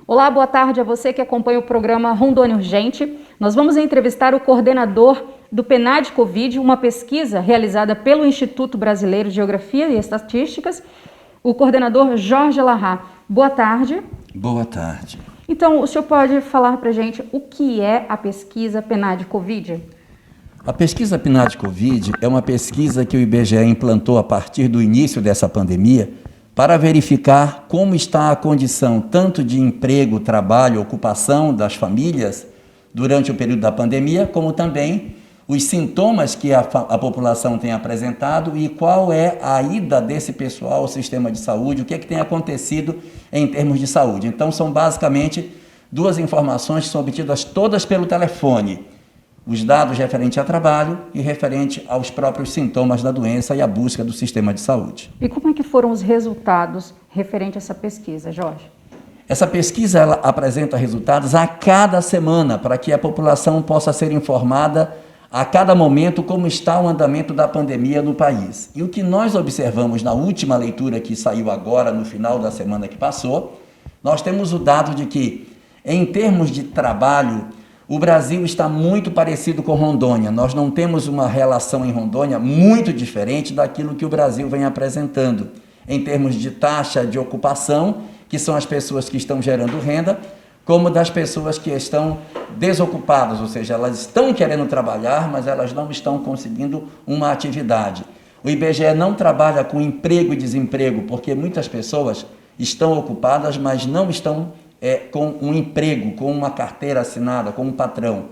Olá, boa tarde a você que acompanha o programa Rondônia Urgente. Nós vamos entrevistar o coordenador do PNAD Covid, uma pesquisa realizada pelo Instituto Brasileiro de Geografia e Estatísticas, o coordenador Jorge Larrat. Boa tarde. Boa tarde. Então, o senhor pode falar para a gente o que é a pesquisa PNAD Covid? A pesquisa PNAD Covid é uma pesquisa que o IBGE implantou a partir do início dessa pandemia para verificar como está a condição tanto de emprego, trabalho, ocupação das famílias durante o período da pandemia, como também os sintomas que a população tem apresentado e qual é a ida desse pessoal ao sistema de saúde, o que é que tem acontecido em termos de saúde. Então, são basicamente duas informações que são obtidas todas pelo telefone: os dados referentes a trabalho e referente aos próprios sintomas da doença e a busca do sistema de saúde. E como é que foram os resultados referentes a essa pesquisa, Jorge? Essa pesquisa ela apresenta resultados a cada semana para que a população possa ser informada a cada momento como está o andamento da pandemia no país. E o que nós observamos na última leitura que saiu agora, no final da semana que passou, nós temos o dado de que, em termos de trabalho, o Brasil está muito parecido com Rondônia. Nós não temos uma relação em Rondônia muito diferente daquilo que o Brasil vem apresentando, em termos de taxa de ocupação, que são as pessoas que estão gerando renda, como das pessoas que estão desocupadas, ou seja, elas estão querendo trabalhar, mas elas não estão conseguindo uma atividade. O IBGE não trabalha com emprego e desemprego, porque muitas pessoas estão ocupadas, mas não estão com um emprego, com uma carteira assinada, com um patrão.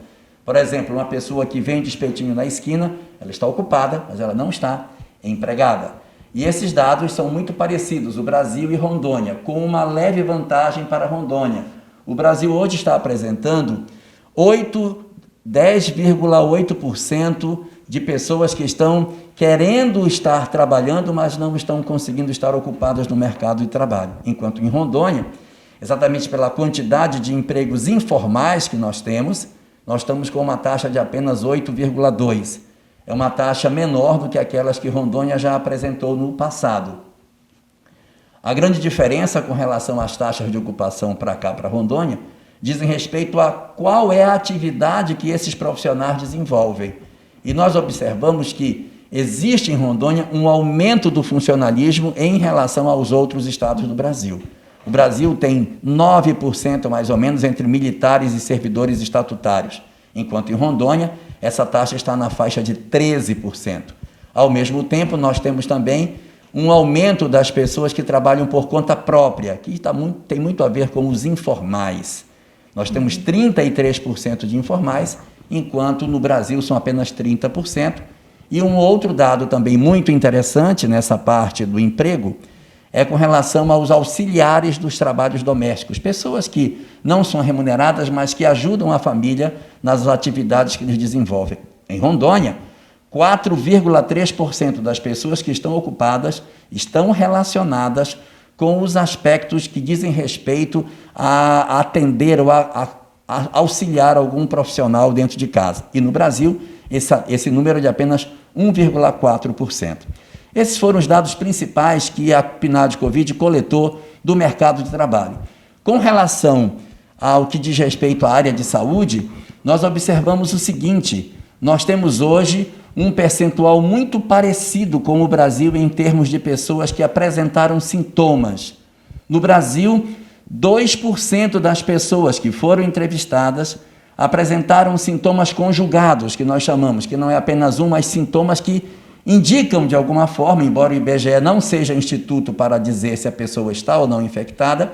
Por exemplo, uma pessoa que vende espetinho na esquina, ela está ocupada, mas ela não está empregada. E esses dados são muito parecidos, o Brasil e Rondônia, com uma leve vantagem para Rondônia. O Brasil hoje está apresentando 10,8% de pessoas que estão querendo estar trabalhando, mas não estão conseguindo estar ocupadas no mercado de trabalho. Enquanto em Rondônia, exatamente pela quantidade de empregos informais que nós estamos com uma taxa de apenas 8,2%. É uma taxa menor do que aquelas que Rondônia já apresentou no passado. A grande diferença com relação às taxas de ocupação para cá, para Rondônia, dizem respeito a qual é a atividade que esses profissionais desenvolvem. E nós observamos que existe em Rondônia um aumento do funcionalismo em relação aos outros estados do Brasil. O Brasil tem 9% mais ou menos entre militares e servidores estatutários, enquanto em Rondônia essa taxa está na faixa de 13%. Ao mesmo tempo, nós temos também um aumento das pessoas que trabalham por conta própria, que tem muito a ver com os informais. Nós temos 33% de informais, enquanto no Brasil são apenas 30%. E um outro dado também muito interessante nessa parte do emprego é com relação aos auxiliares dos trabalhos domésticos, pessoas que não são remuneradas, mas que ajudam a família nas atividades que eles desenvolvem. Em Rondônia, 4,3% das pessoas que estão ocupadas estão relacionadas com os aspectos que dizem respeito a atender ou a auxiliar algum profissional dentro de casa. E no Brasil, esse número é de apenas 1,4%. Esses foram os dados principais que a PNAD Covid coletou do mercado de trabalho. Com relação ao que diz respeito à área de saúde, nós observamos o seguinte: nós temos hoje um percentual muito parecido com o Brasil em termos de pessoas que apresentaram sintomas. No Brasil, 2% das pessoas que foram entrevistadas apresentaram sintomas conjugados, que nós chamamos, que não é apenas mas sintomas que indicam de alguma forma, embora o IBGE não seja instituto para dizer se a pessoa está ou não infectada,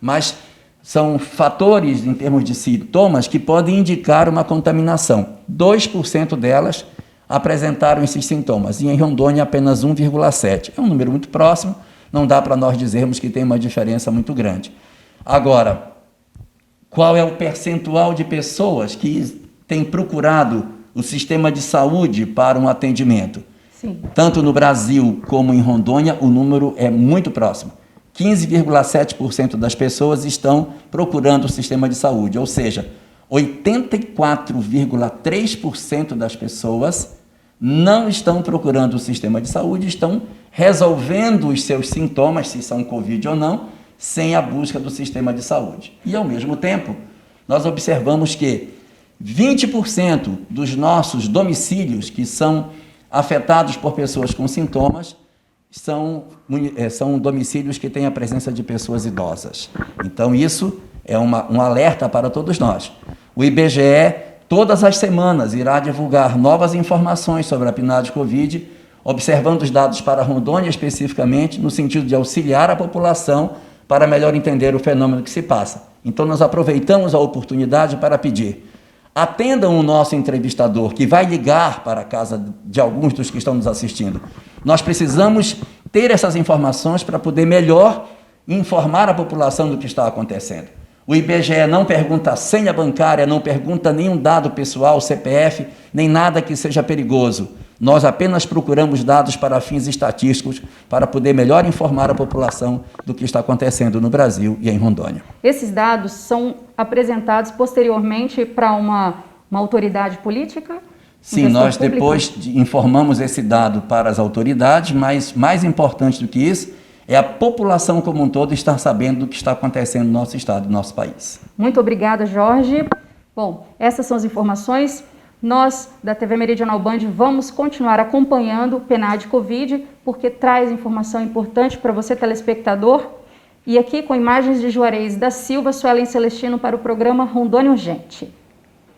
mas são fatores em termos de sintomas que podem indicar uma contaminação. 2% delas apresentaram esses sintomas, e em Rondônia apenas 1,7%. É um número muito próximo, não dá para nós dizermos que tem uma diferença muito grande. Agora, qual é o percentual de pessoas que têm procurado o sistema de saúde para um atendimento? Sim. Tanto no Brasil como em Rondônia, o número é muito próximo. 15,7% das pessoas estão procurando o sistema de saúde, ou seja, 84,3% das pessoas não estão procurando o sistema de saúde, estão resolvendo os seus sintomas, se são Covid ou não, sem a busca do sistema de saúde. E, ao mesmo tempo, nós observamos que 20% dos nossos domicílios que são afetados por pessoas com sintomas são domicílios que têm a presença de pessoas idosas. Então, isso é um alerta para todos nós. O IBGE, todas as semanas, irá divulgar novas informações sobre a PNAD Covid, observando os dados para Rondônia especificamente, no sentido de auxiliar a população para melhor entender o fenômeno que se passa. Então, nós aproveitamos a oportunidade para pedir: atendam o nosso entrevistador, que vai ligar para a casa de alguns dos que estão nos assistindo. Nós precisamos ter essas informações para poder melhor informar a população do que está acontecendo. O IBGE não pergunta a senha bancária, não pergunta nenhum dado pessoal, CPF, nem nada que seja perigoso. Nós apenas procuramos dados para fins estatísticos para poder melhor informar a população do que está acontecendo no Brasil e em Rondônia. Esses dados são apresentados posteriormente para uma autoridade política? Sim, nós depois informamos esse dado para as autoridades, mas mais importante do que isso é a população como um todo estar sabendo do que está acontecendo no nosso estado, no nosso país. Muito obrigada, Jorge. Bom, essas são as informações. Nós, da TV Meridional Band, vamos continuar acompanhando o PNAD Covid, porque traz informação importante para você, telespectador. E aqui, com imagens de Juarez da Silva, Suelen Celestino para o programa Rondônia Urgente.